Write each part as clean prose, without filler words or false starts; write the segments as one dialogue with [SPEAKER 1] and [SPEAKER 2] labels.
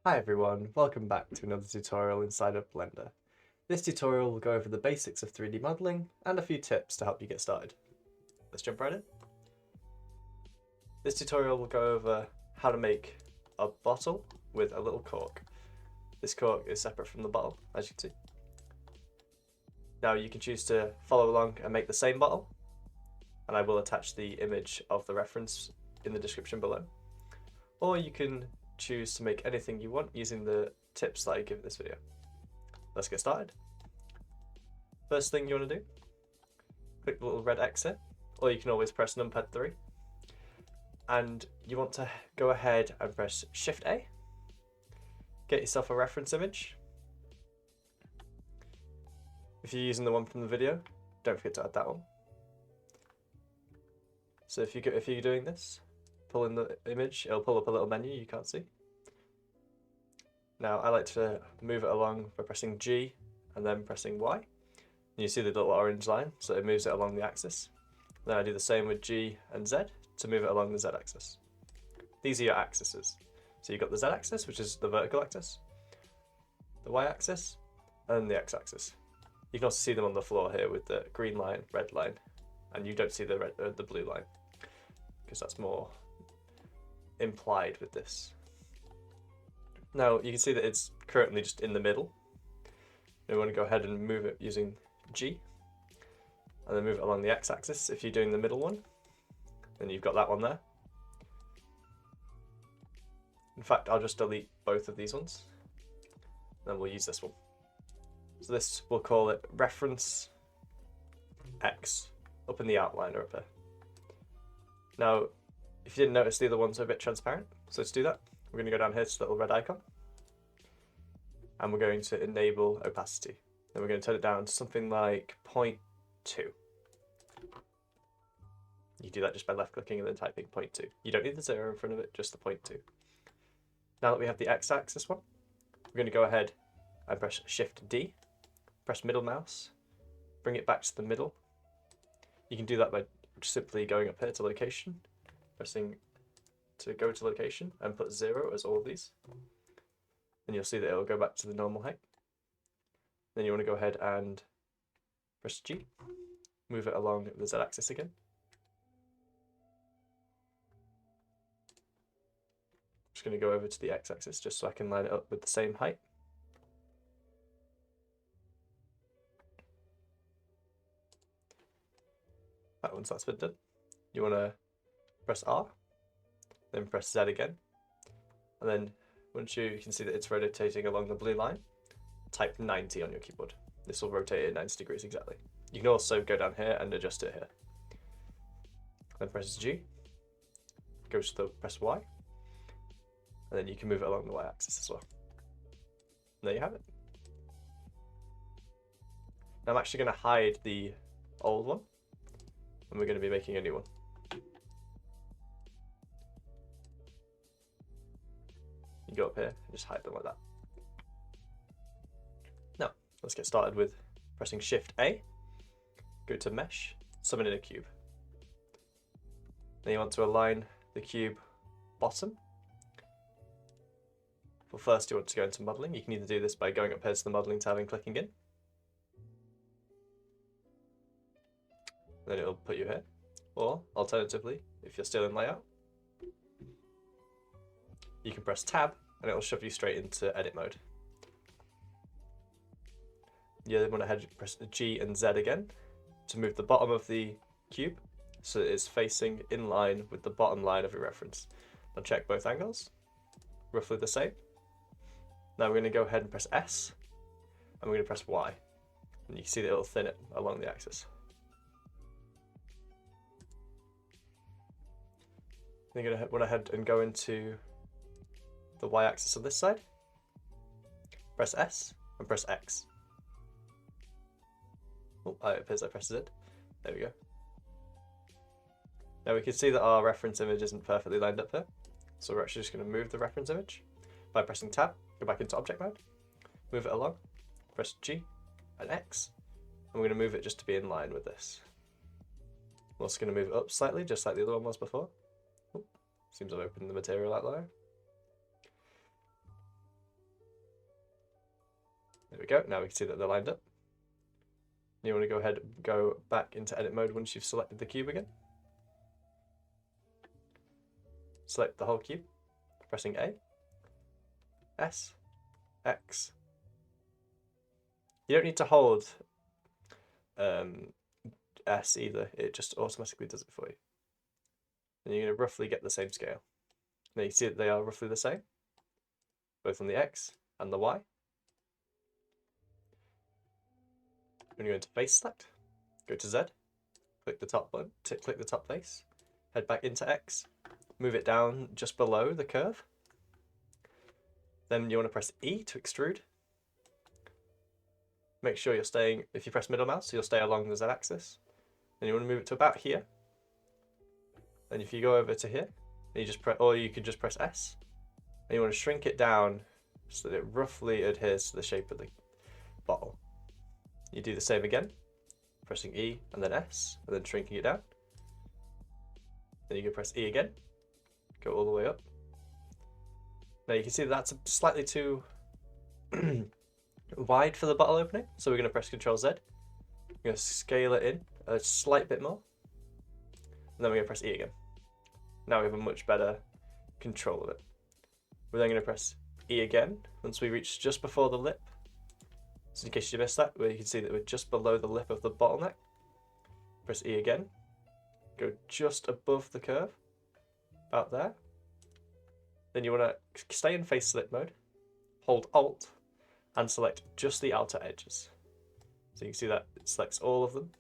[SPEAKER 1] Hi everyone, welcome back to another tutorial inside of Blender. This tutorial will go over the basics of 3D modeling and a few tips to help you get started. Let's jump right in. This tutorial will go over how to make a bottle with a little cork. This cork is separate from the bottle, as you can see. Now you can choose to follow along and make the same bottle, and I will attach the image of the reference in the description below. Or you can choose to make anything you want using the tips that I give in this video. Let's get started. First thing you want to do, click the little red X here, or you can always press numpad 3. And you want to go ahead and press Shift A, get yourself a reference image. If you're using the one from the video, don't forget to add that one. So if you're doing this, pull in the image, it'll pull up a little menu you can't see. Now I like to move it along by pressing G and then pressing Y. And you see the little orange line, so it moves it along the axis. Then I do the same with G and Z to move it along the Z axis. These are your axes. So you've got the Z axis, which is the vertical axis, the Y axis, and the X axis. You can also see them on the floor here with the green line, red line, and you don't see the blue line because that's more implied with this. Now you can see that it's currently just in the middle. We want to go ahead and move it using G, and then move it along the X axis. If you're doing the middle one, then you've got that one there. In fact, I'll just delete both of these ones, then we'll use this one. So this, we'll call it reference X, up in the outliner up here. Now, if you didn't notice, the other ones are a bit transparent, so let's do that. We're going to go down here to the little red icon, and we're going to enable opacity. Then we're going to turn it down to something like 0.2. You do that just by left clicking and then typing 0.2. You don't need the 0 in front of it, just the 0.2. Now that we have the X axis one, we're going to go ahead and press Shift D, press middle mouse, bring it back to the middle. You can do that by simply going up here to location, pressing to go to location and put 0 as all of these. And you'll see that it'll go back to the normal height. Then you want to go ahead and press G, move it along the Z axis again. Just going to go over to the X axis just so I can line it up with the same height. Right, once that's been done, you want to press R, then press Z again, and then once you can see that it's rotating along the blue line, type 90 on your keyboard. This will rotate it 90 degrees exactly. You can also go down here and adjust it here. Then press G, goes to press Y, and then you can move it along the Y axis as well. And there you have it. Now I'm actually going to hide the old one, and we're going to be making a new one. You go up here and just hide them like that. Now, let's get started with pressing Shift A, go to Mesh, summon in a cube. Then you want to align the cube bottom. Well, first you want to go into modeling. You can either do this by going up here to the modeling tab and clicking in. Then it'll put you here. Or, alternatively, if you're still in layout, you can press Tab and it'll shove you straight into edit mode. You then want to head press G and Z again to move the bottom of the cube so that it's facing in line with the bottom line of your reference. Now check both angles, roughly the same. Now we're going to go ahead and press S, and we're going to press Y, and you can see that it'll thin it along the axis. Then you're going to want to head and go into the Y axis on this side, press S, and press X. Oh, it appears I pressed Z. There we go. Now we can see that our reference image isn't perfectly lined up here, so we're actually just going to move the reference image by pressing Tab, go back into object mode, move it along, press G and X, and we're going to move it just to be in line with this. We're also going to move it up slightly, just like the other one was before. Oh, seems I've opened the material outlier. There we go. Now we can see that they're lined up. You want to go ahead and go back into edit mode once you've selected the cube again. Select the whole cube, pressing A, S, X. You don't need to hold S either, it just automatically does it for you. And you're going to roughly get the same scale. Now you see that they are roughly the same, both on the X and the Y. When you go into face select, go to Z, click the top button, click the top face, head back into X, move it down just below the curve. Then you want to press E to extrude. Make sure you're staying, if you press middle mouse, you'll stay along the Z axis. Then you want to move it to about here. Then if you go over to here, you just press, or you could just press S, and you want to shrink it down so that it roughly adheres to the shape of the bottle. You do the same again, pressing E and then S, and then shrinking it down. Then you can press E again, go all the way up. Now you can see that's slightly too wide for the bottle opening, so we're going to press Ctrl Z. We're going to scale it in a slight bit more, and then we're going to press E again. Now we have a much better control of it. We're then going to press E again once we reach just before the lip. So in case you missed that, where you can see that we're just below the lip of the bottleneck. Press E again. Go just above the curve, about there. Then you want to stay in face select mode, hold Alt, and select just the outer edges. So you can see that it selects all of them.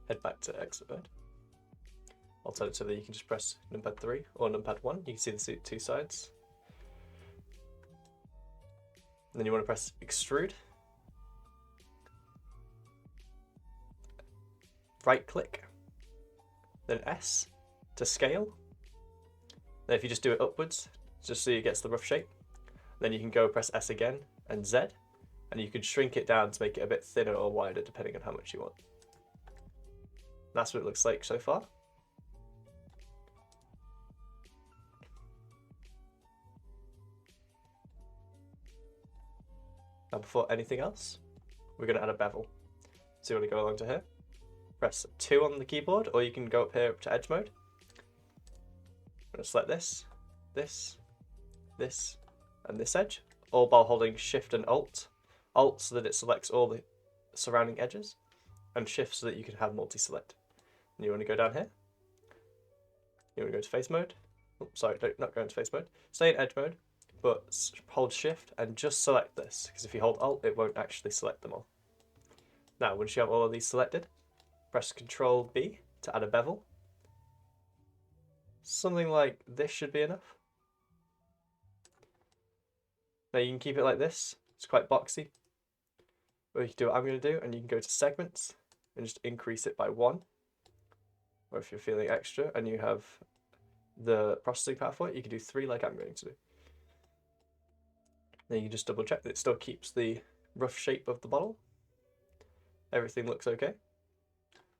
[SPEAKER 1] Head back to exit mode. Alternatively, you can just press numpad 3 or numpad 1. You can see the two sides. And then you want to press extrude. Right click. Then S to scale. Then if you just do it upwards, just so it gets the rough shape, then you can go press S again and Z, and you can shrink it down to make it a bit thinner or wider depending on how much you want. That's what it looks like so far. Now before anything else, we're going to add a bevel. So you want to go along to here, press 2 on the keyboard, or you can go up here to edge mode. I'm going to select this, this, this, and this edge, all while holding Shift and Alt. Alt so that it selects all the surrounding edges, and Shift so that you can have multi-select. And you want to go down here. You want to go to face mode. Oh, sorry, not go into face mode. Stay in edge mode, but hold Shift and just select this, because if you hold Alt, it won't actually select them all. Now, once you have all of these selected, press Ctrl B to add a bevel. Something like this should be enough. Now you can keep it like this, it's quite boxy. Or you can do what I'm going to do, and you can go to segments and just increase it by 1. Or if you're feeling extra and you have the processing power for it, you can do 3 like I'm going to do. Then you can just double check that it still keeps the rough shape of the bottle. Everything looks okay.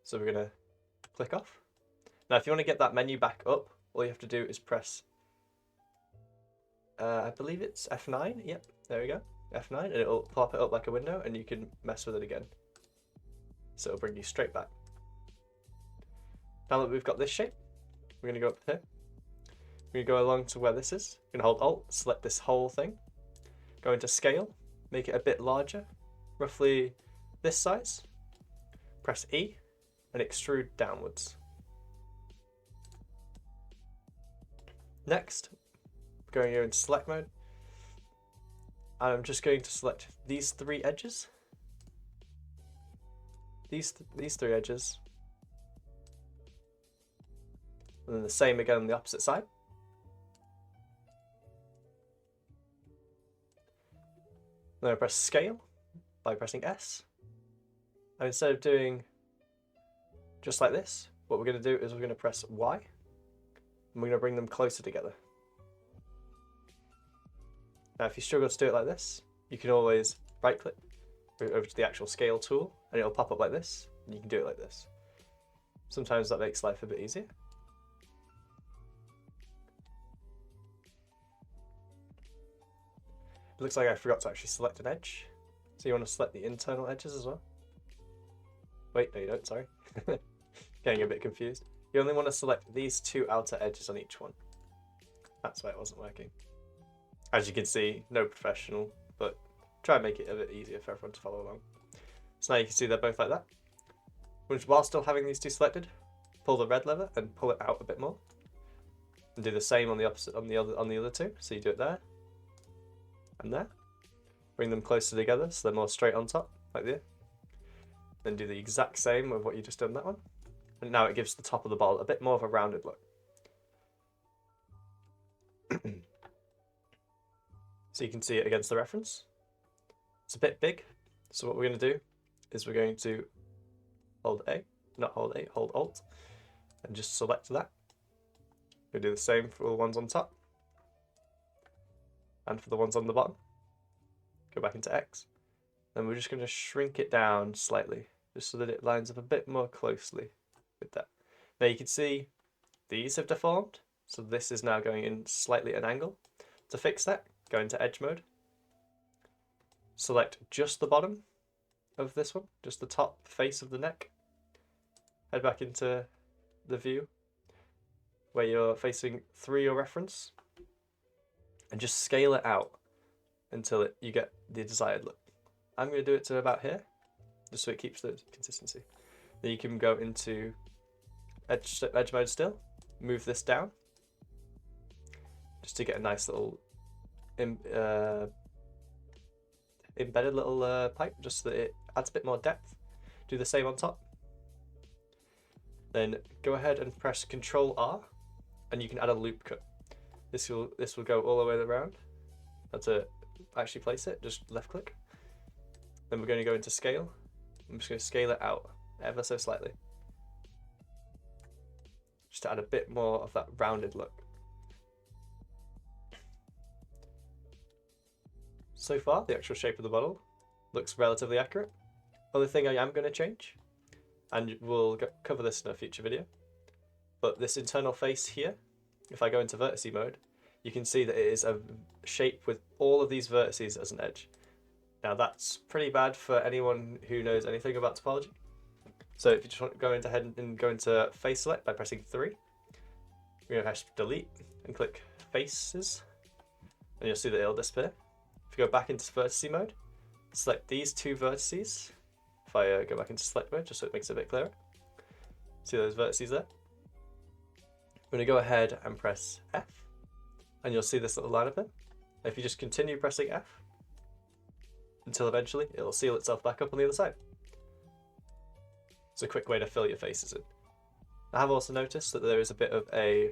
[SPEAKER 1] So we're going to click off. Now if you want to get that menu back up, all you have to do is press, I believe it's F9, yep, there we go, F9, and it'll pop it up like a window and you can mess with it again. So it'll bring you straight back. Now that we've got this shape, we're going to go up here. We're going to go along to where this is. We're going to hold Alt, select this whole thing, go into Scale, make it a bit larger, roughly this size. Press E and extrude downwards. Next, going into select mode, and I'm just going to select these 3 edges. These 3 edges. And then the same again on the opposite side. Then I press Scale by pressing S. And instead of doing just like this, what we're going to do is we're going to press Y. And we're going to bring them closer together. Now if you struggle to do it like this, you can always right click, move over to the actual scale tool, and it'll pop up like this, and you can do it like this. Sometimes that makes life a bit easier. It looks like I forgot to actually select an edge. So you want to select the internal edges as well. Wait, no you don't, sorry. Getting a bit confused. You only want to select these two outer edges on each one. That's why it wasn't working. As you can see, no professional, but try and make it a bit easier for everyone to follow along. So now you can see they're both like that. While still having these two selected, pull the red lever and pull it out a bit more. And do the same on the opposite on the other two. So you do it there and there. Bring them closer together so they're more straight on top, like this. Then do the exact same with what you just done that one. And now it gives the top of the bottle a bit more of a rounded look. So you can see it against the reference. It's a bit big. So what we're going to do is we're going to hold A, not hold A, hold Alt, and just select that. We'll do the same for all the ones on top and for the ones on the bottom. Go back into X. Then we're just going to shrink it down slightly, just so that it lines up a bit more closely with that. Now you can see these have deformed, so this is now going in slightly at an angle. To fix that, go into Edge mode. Select just the bottom of this one, just the top face of the neck. Head back into the view where you're facing through your reference and just scale it out until you get the desired look. I'm going to do it to about here, just so it keeps the consistency. Then you can go into edge mode still, move this down, just to get a nice little embedded little pipe, just so that it adds a bit more depth. Do the same on top. Then go ahead and press Ctrl R, and you can add a loop cut. This will go all the way around. Now to actually place it, just left click. Then we're going to go into scale. I'm just going to scale it out ever so slightly, just to add a bit more of that rounded look. So far, the actual shape of the bottle looks relatively accurate. Other thing I am going to change, and we'll cover this in a future video, but this internal face here, if I go into vertice mode, you can see that it is a shape with all of these vertices as an edge. Now that's pretty bad for anyone who knows anything about topology. So if you just want to go ahead and go into face select by pressing 3, we're going to press delete and click faces, and you'll see that it'll disappear. If you go back into vertice mode, select these two vertices. If I go back into select mode, just so it makes it a bit clearer. See those vertices there? I'm going to go ahead and press F, and you'll see this little line up there. If you just continue pressing F until eventually it'll seal itself back up on the other side. It's a quick way to fill your faces in. I have also noticed that there is a bit of a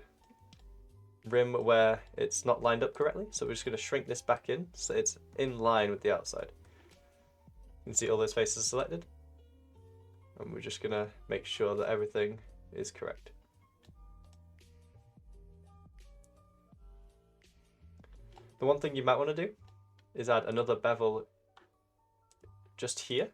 [SPEAKER 1] rim where it's not lined up correctly, so we're just going to shrink this back in so it's in line with the outside. You can see all those faces selected, and we're just going to make sure that everything is correct. The one thing you might want to do is add another bevel just here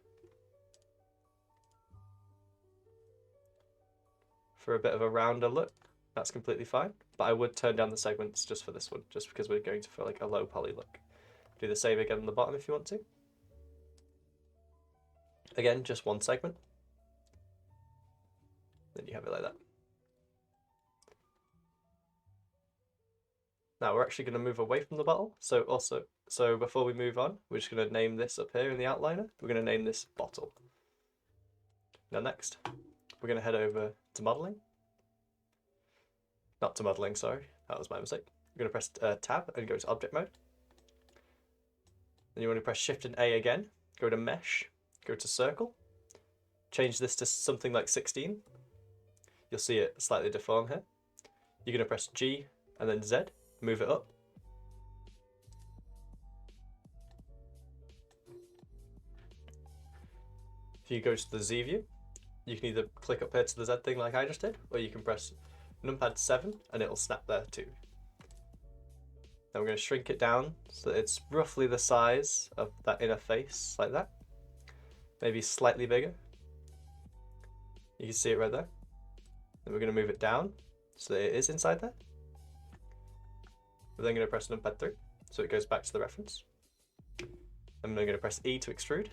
[SPEAKER 1] for a bit of a rounder look. That's completely fine, but I would turn down the segments just for this one, just because we're going for like a low poly look. Do the same again on the bottom if you want to. Again, just one segment. Then you have it like that. Now we're actually going to move away from the bottle. So before we move on, we're just going to name this up here in the outliner. We're going to name this bottle. Now next, we're going to head over to modeling. Not to modeling, sorry, that was my mistake. We're going to press tab and go to object mode. Then you want to press shift and A again, go to mesh, go to circle, change this to something like 16. You'll see it slightly deform here. You're going to press G and then Z, move it up. If you go to the Z view, you can either click up here to the Z thing like I just did, or you can press numpad 7 and it'll snap there too. Then we're going to shrink it down so that it's roughly the size of that inner face, like that. Maybe slightly bigger. You can see it right there. Then we're going to move it down so that it is inside there. We're then going to press numpad 3 so it goes back to the reference. I'm going to press E to extrude.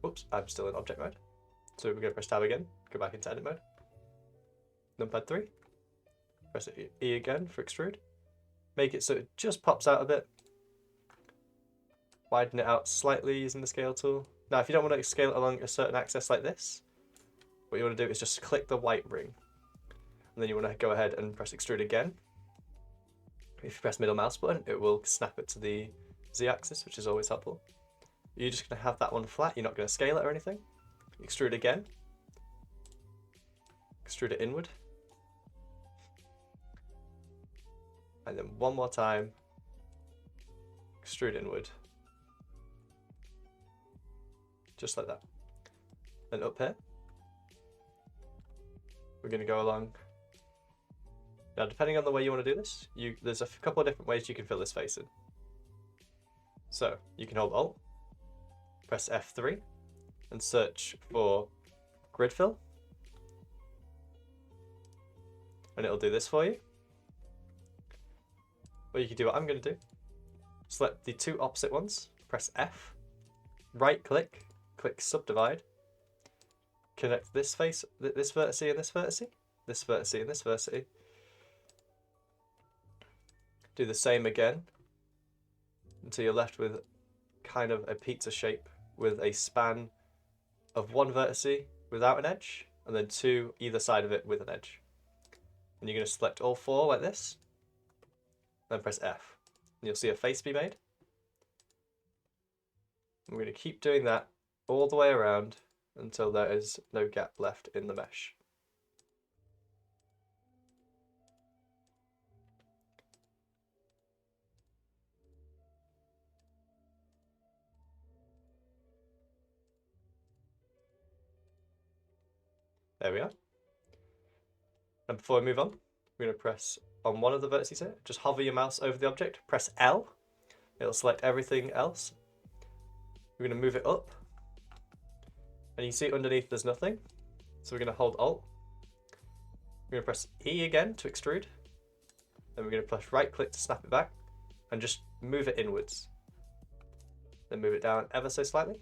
[SPEAKER 1] Whoops, I'm still in object mode. So we're going to press tab again, go back into edit mode. Numpad 3. Press E again for extrude. Make it so it just pops out a bit. Widen it out slightly using the scale tool. Now, if you don't want to scale it along a certain axis like this, what you want to do is just click the white ring. And then you want to go ahead and press extrude again. If you press middle mouse button, it will snap it to the Z-axis, which is always helpful. You're just going to have that one flat. You're not going to scale it or anything. Extrude again. Extrude it inward. And then one more time. Extrude inward. Just like that. Then up here, we're going to go along. Now, depending on the way you want to do this, there's a couple of different ways you can fill this face in. So, you can hold Alt, press F3, and search for grid fill. And it'll do this for you. Or you can do what I'm going to do. Select the two opposite ones, press F, right click, click subdivide, connect this face, this vertex and this vertex, this vertex and this vertex. Do the same again until you're left with kind of a pizza shape with a span of one vertex without an edge and then two either side of it with an edge. And you're going to select all four like this, then press F. And you'll see a face be made. And we're going to keep doing that all the way around until there is no gap left in the mesh. There we are. And before we move on, we're going to press on one of the vertices here. Just hover your mouse over the object, press L. It'll select everything else. We're going to move it up. And you see underneath there's nothing. So we're going to hold Alt. We're going to press E again to extrude. Then we're going to press right click to snap it back. And just move it inwards. Then move it down ever so slightly.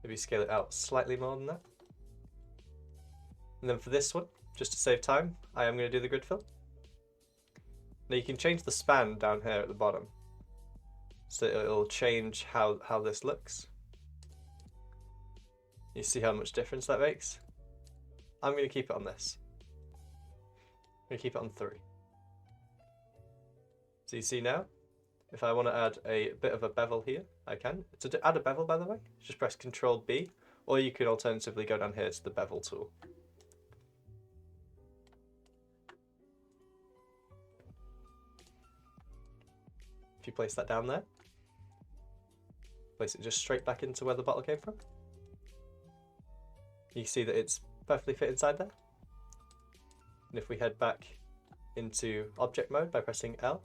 [SPEAKER 1] Maybe scale it out slightly more than that. And then for this one, just to save time, I am going to do the grid fill. Now you can change the span down here at the bottom. So it'll change how this looks. You see how much difference that makes? I'm going to keep it on this. I'm going to keep it on 3. So you see now, if I want to add a bit of a bevel here, I can. To add a bevel, by the way, just press Ctrl B, or you can alternatively go down here to the bevel tool. If you place that down there, place it just straight back into where the bottle came from. You see that it's perfectly fit inside there. And if we head back into object mode by pressing L,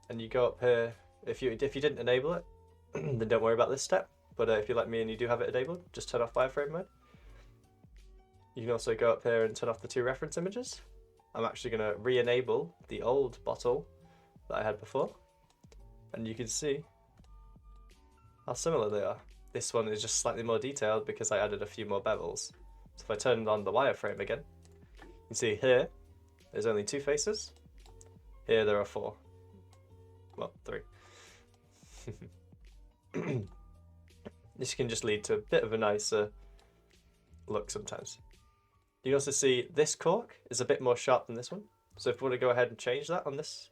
[SPEAKER 1] and you go up here, if you didn't enable it, then don't worry about this step. But if you're like me and you do have it enabled, just turn off wireframe mode. You can also go up here and turn off the two reference images. I'm actually going to re-enable the old bottle that I had before. And you can see how similar they are. This one is just slightly more detailed because I added a few more bevels. So if I turn on the wireframe again, you can see here, there's only 2 faces. Here there are 4. Well, 3. This can just lead to a bit of a nicer look sometimes. You can also see this cork is a bit more sharp than this one. So if we want to go ahead and change that on this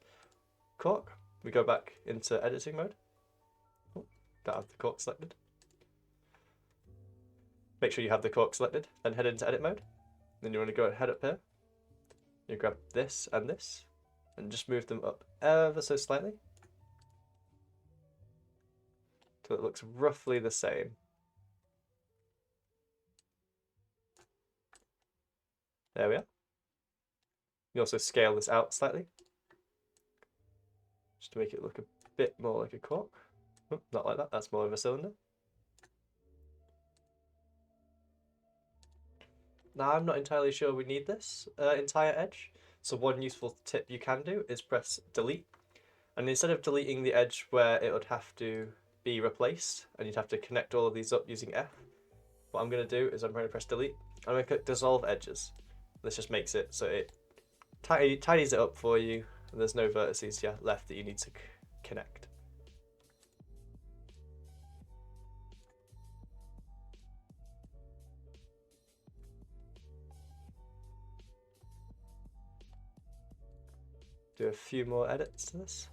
[SPEAKER 1] cork, we go back into editing mode. Oh, don't have the cork selected. Make sure you have the cork selected, then head into edit mode. Then you want to go ahead up here. You grab this, and just move them up ever so slightly. So it looks roughly the same. There we are. You also scale this out slightly, just to make it look a bit more like a cork. Oh, not like that, that's more of a cylinder. Now I'm not entirely sure we need this entire edge, So one useful tip you can do is press delete, and instead of deleting the edge where it would have to be replaced and you'd have to connect all of these up using F, what I'm going to do is I'm going to press delete. I'm going to click dissolve edges. This just makes it so it tidies it up for you, and there's no vertices left that you need to connect. Do a few more edits to this.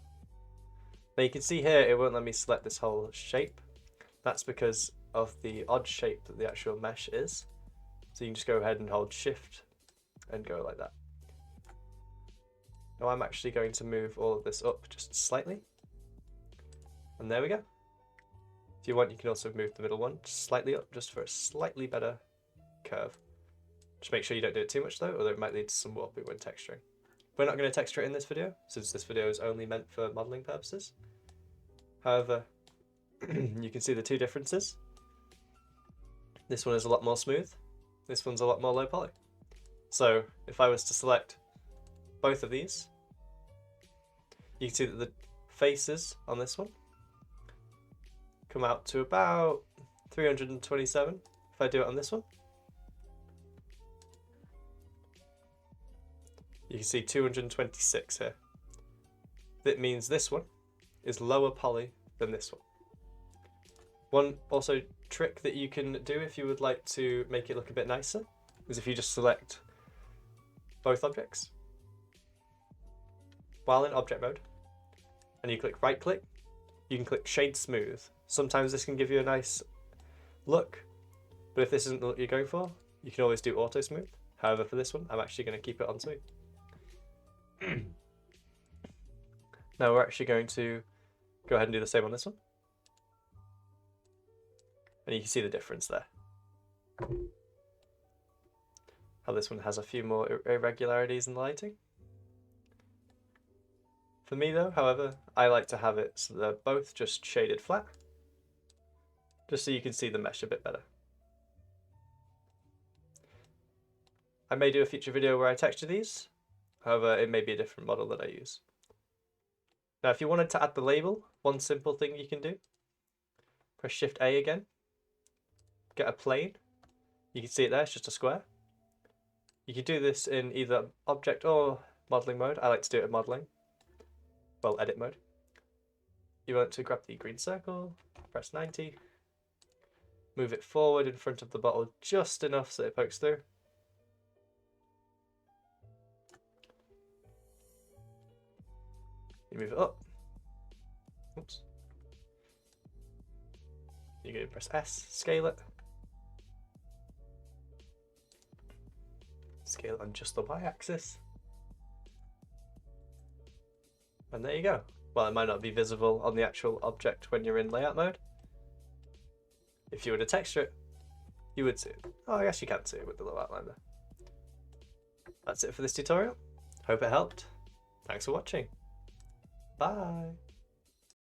[SPEAKER 1] Now you can see here it won't let me select this whole shape. That's because of the odd shape that the actual mesh is. So you can just go ahead and hold shift and go like that. Now I'm actually going to move all of this up just slightly. And there we go. If you want, you can also move the middle one slightly up just for a slightly better curve. Just make sure you don't do it too much though, or it might lead to some warping when texturing. We're not going to texture it in this video, since this video is only meant for modeling purposes. However, you can see the two differences. This one is a lot more smooth. This one's a lot more low poly. So if I was to select both of these, you can see that the faces on this one come out to about 327 if I do it on this one. You can see 226 here. That means this one is lower poly than this one. One also trick that you can do if you would like to make it look a bit nicer is if you just select both objects while in object mode and you click right click, you can click shade smooth. Sometimes this can give you a nice look, but if this isn't the look you're going for, you can always do auto smooth. However, for this one, I'm actually going to keep it on smooth. Now we're actually going to go ahead and do the same on this one. And you can see the difference there. How this one has a few more irregularities in the lighting. For me though, however, I like to have it so they're both just shaded flat, just so you can see the mesh a bit better. I may do a future video where I texture these, however it may be a different model that I use. Now if you wanted to add the label, one simple thing you can do, press Shift A again, get a plane, you can see it there, it's just a square. You can do this in either object or modeling mode. I like to do it in modeling. Well, edit mode. You want to grab the green circle, press 90, move it forward in front of the bottle just enough so it pokes through. You move it up. Oops. You're going to press S, scale it. Scale it on just the y-axis. And there you go. Well, it might not be visible on the actual object when you're in layout mode. If you were to texture it, you would see it. Oh, I guess you can see it with the little outline there. That's it for this tutorial. Hope it helped. Thanks for watching. Bye.